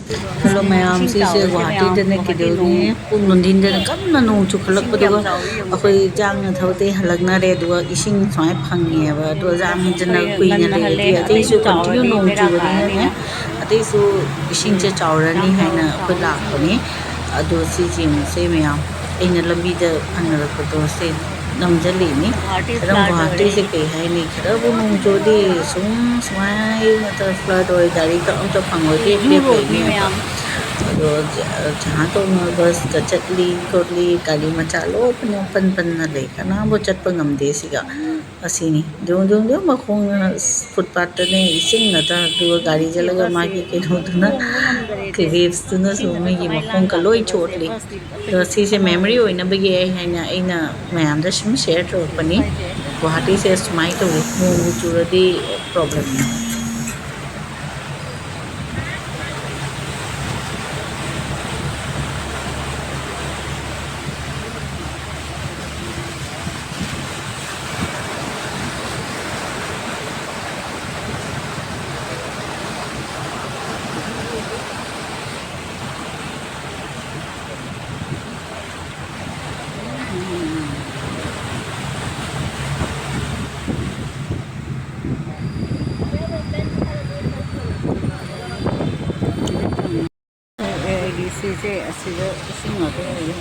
Hello mayam si se Guwahati dane kidoni pung lundin dane kamna nong chukhalak padaga akhoi jang na thaute halakna re duwa ising swai phangi ba do jang jana kuina le di ate su continue nong chubani ne ate su ising che chawrani haina akhoi lakpani ado si jing se mayam aina lambi da phangarakpado se namjali ni ram Guwahati se kai hai ni khara bu nong chodi sum swai mata flood oi gari ka amta phangoi de pe ni ado jahan to bus ka chatli kotli gari macha lo pan na le kana bo chat pa ngam de siga asini dong ma khong footpath ne ising na ta du gari jalaga ma ki ke no na ke waves tu na so me gi ma khong ka loi chotli to si se memory oi na bagi ai hai na aina mayam da shim share to pani Guwahati se smai to no churadi problem se asida ising ate ayo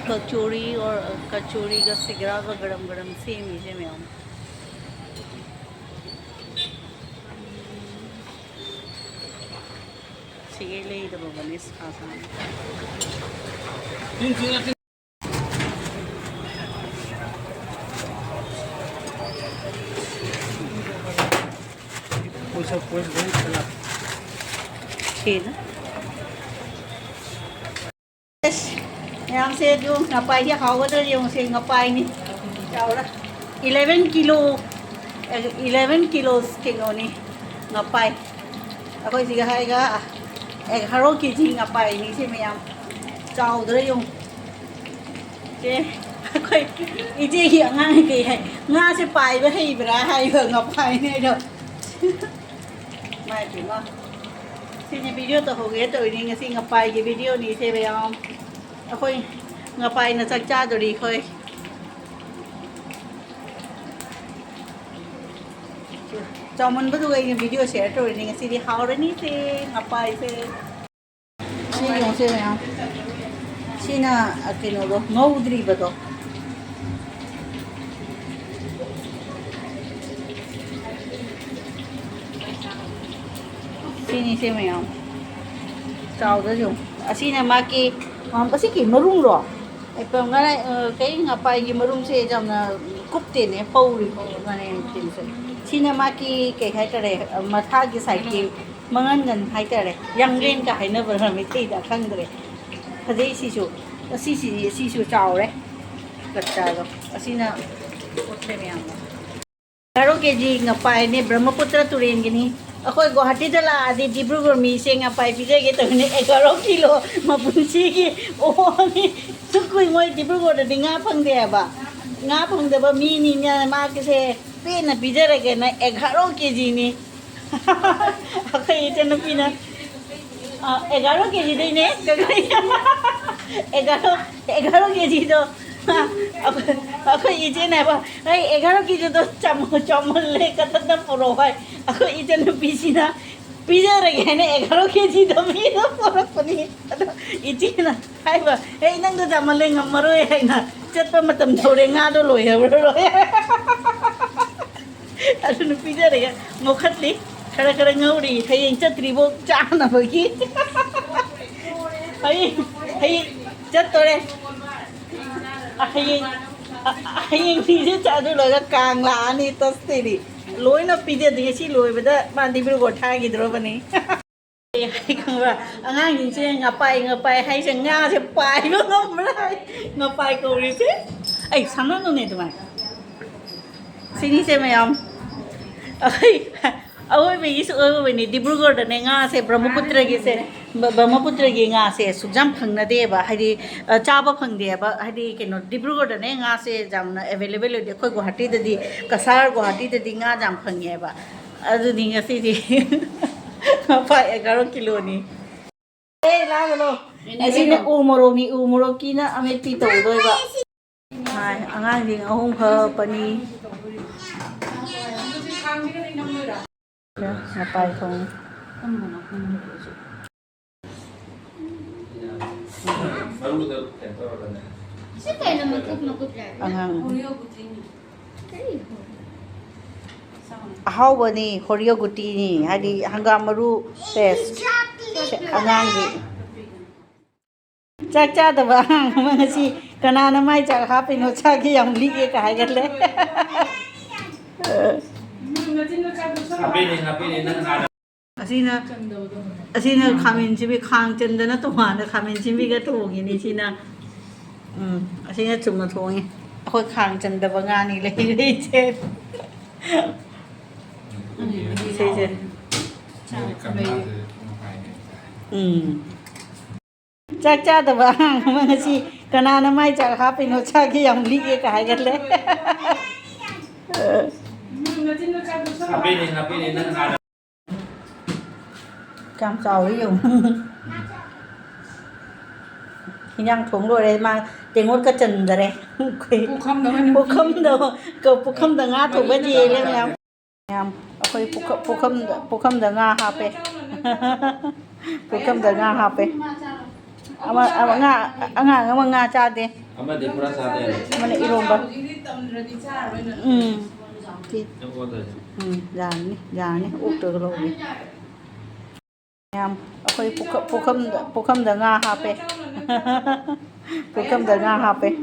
kachori or kachori ka sigra ka garam same is me am sige le da babanis khasa pues बहुत चला ठीक है यहाँ से जो ngapai dia kau tu yang se ngapai ni jauh lah 11 kilos kilo ni ngapai aku sih hai ga 11 kg ngapai ni se mayam jauh tu yang je aku ini yang ngai ke hai ngai se pai với hay bra hay vừa ngapai ni đâu mai chuyện đó xin video tôi hồ ghé tôi đi nghe xin ngapai cái video này xem về không Akhoi ngapai na chắc cha rồi đi khơi cho mình bắt đầu cái video share rồi đi nghe xin đi hao rồi ní thế ngapai thế xin dùng xem về không xin à cái nó đó ngâu đi bắt đầu sini se me am chao da jung asina ma ki am kasi ki marung ro ai pa ngai cái ngapai ki marung se jam na kup te ne pau ri ma ne tin se sina ma ki ke hai ta re ma tha ki sai ki mangan ngan hai ta re yang len ka hai na ba mi ti da khang re phadei si su chao re katta ro asina otte me am 11 kg ngapai ne Brahmaputra turen gini Akhoi Guwahati da la adi Dibrugarh mi se ngapai pije ge to ne 11 kilo ma punchi ki o ni sukui moi Dibrugarh da nga phang de ba nga phang de ba mi ni nya ma ke se pe na pije re ge na 11 kg ni akhoi ite na pina 11 kg dei ne 11 kg do akhoi ite na ba ai 11 kg do chamol le katna puro hai akhoi ite na pisina pizza re ge ne 11 kg do mi do puro pani ite na hai ba ei nang do chamol le ngamaro hai na chat pa matam thore nga do loi ha ro adu pizza re mokhatli khara ngauri thayeng chatri bo cha na ba ki hai chat tore Akhoi pizza cha do lo kang la ni tosti ni loi na pizza de si loi ba da man Dibrugarh tha gi dro ba ni ai khang ba angang yin se ngapai hai se nga se pai lo ngom lai ngapai ko ri se ai sana no ne tu mai sini se mayam ai oi be is oi be ni Dibrugarh da ne nga se Brahmaputra gi se Brahmaputra nga se sujam phangna deba haidi chaba phangdeba haidi keno Dibrugarh da ne nga se jamna available de khoi Guwahati da di kasar Guwahati da di nga jam phangeba adu ni nga si di pa 11 kilo ni la galo asina umoro ki na ame pi to doi ba hai angang ding ahum pha pani ngapai thong ahouba ni horiyo guti ni hadi hangam maru paste angang gi chak cha da ba ngasi kanana mai chak ha pe no cha gi yam li ge ka hai gat le asina khamin chibi khang chandana to ma na khamin chibi ga to gi ni sina asina chumna thongi akhoi khang chanda ba nga ni le le che se se chak cha da ba ngasi kanana mai chak ha pe no cha gi yam li ge ka hai gat le cam sầu ví dụ khi nhang thúng rồi đây mang tiếng ngốt cái chân rồi đây bố không được ngã thủ cái gì lên em khơi bố không được ngã hạp ấy bố không được ngã hạp ấy ama ngã cha đi ama đi pura sa đi ama này irom ba dạ úp được rồi em Akhoi bố không được ngã hạp ấy bố không được ngã hạp ấy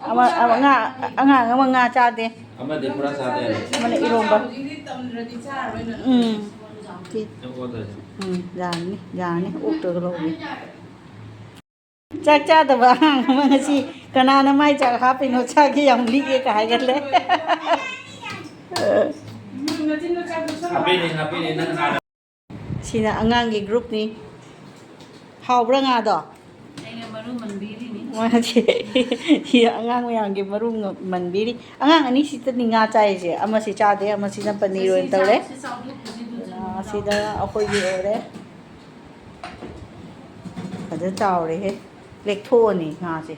ama ngã cha đi ama đi pura sa đi ama này irom ba dạ úp được rồi chak cha da ba ngasi kanana mai chak ha pe no cha gi yam li ge ka hai gat le sina angang gi group ni hau bra nga do ai maru man biri ni ma che angang yang gi maru man biri angang ani si ta ni nga chai je ama si cha de ama si na paneer ro ta le si da akhoi gi ore kada chao re he lek tho ni nga se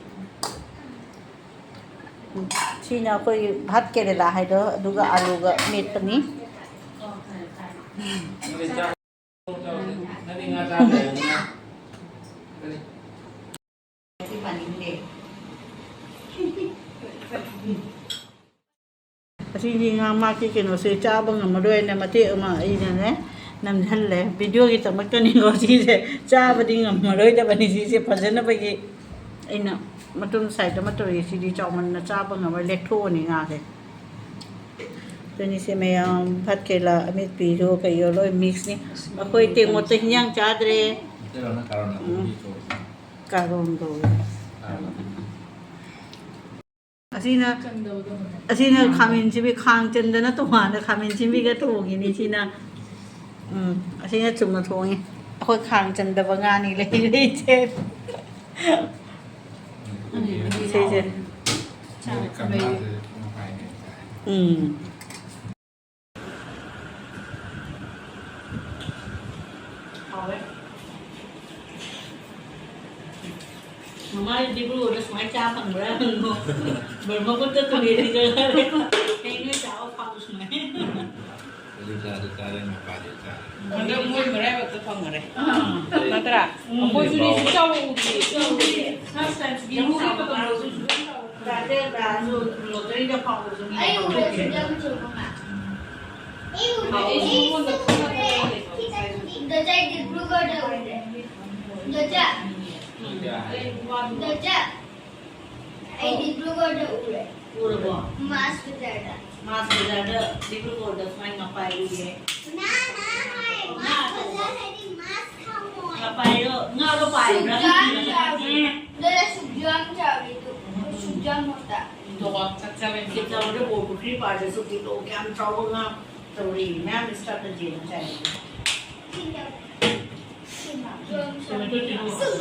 sina koi bhat kerela hai do aduga alu ga met pani asini nga ma ki keno se cha bang ma doi na ma te ma ai ne nam hal le video ki tamak ka ni go si se cha ba ding ma doi da ba ni si se phajana ba ki aina matum sai da matori si di chaw man na cha bang ma lek tho ni nga se tani se me phat ke la amit pi ro ka yo loi mix ni akhoi te mo te nyang cha dre karon do asina khamin chibi khang chandana to ma na khamin chibi ga to gi ni sina asina chumna thongi akhoi khang chanda ba nga ni le le che se se Mama di bulu udah semai capang berang, Brahmaputra tuh di jalan, kayaknya jauh paus nih. Jadi cara ngapai cara. Ada mui mereka tuh pang mereka. Natra, mui sudah jauh di, sampai yang mui itu tuh harus ada lo dari dia paus nih. Ayo udah sudah mencoba mak. Ayo udah kita jadi di bulu ada udah. Doja, I Dibrugarh ure. Ure bo. Mas bidada. Dibrugarh da fine ngapai ure. Na, mas bidada di mas kamu. Ngapai yo, ngalo pai bra. Dara sujang chawi tu. Sujang mota. To saksa me kita udah bo putri pada su kita kan chawo nga tori, ma'am strategy na chai. 树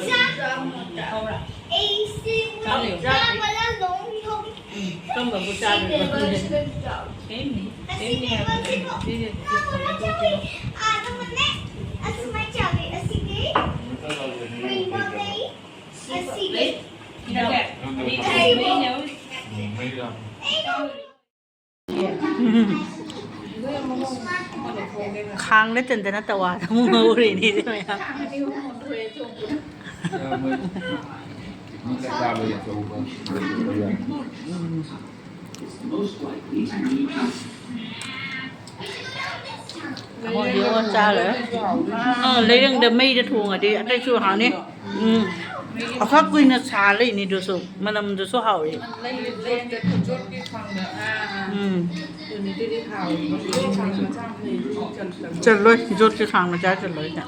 上，A C 我家我的龙龙，根本不加这个。给你，给你，啊，那么呢？啊，是买家的，啊，是给，买妈的，啊，是给，你那个，你这没有。没的。ค้างได้จนแต่นัตวาทั้งมือเลยนี่ใช่ไหมครับ Ini chaba ya achouba. Ôi điếu con cha rồi lấy đừng đâm mây để thùng ở đi ăn đây chua hảo đi ở khác quên là xà lấy này đồ số mà nằm đồ số hảo đi chân lôi rốt cái thằng mà cha chân lôi nè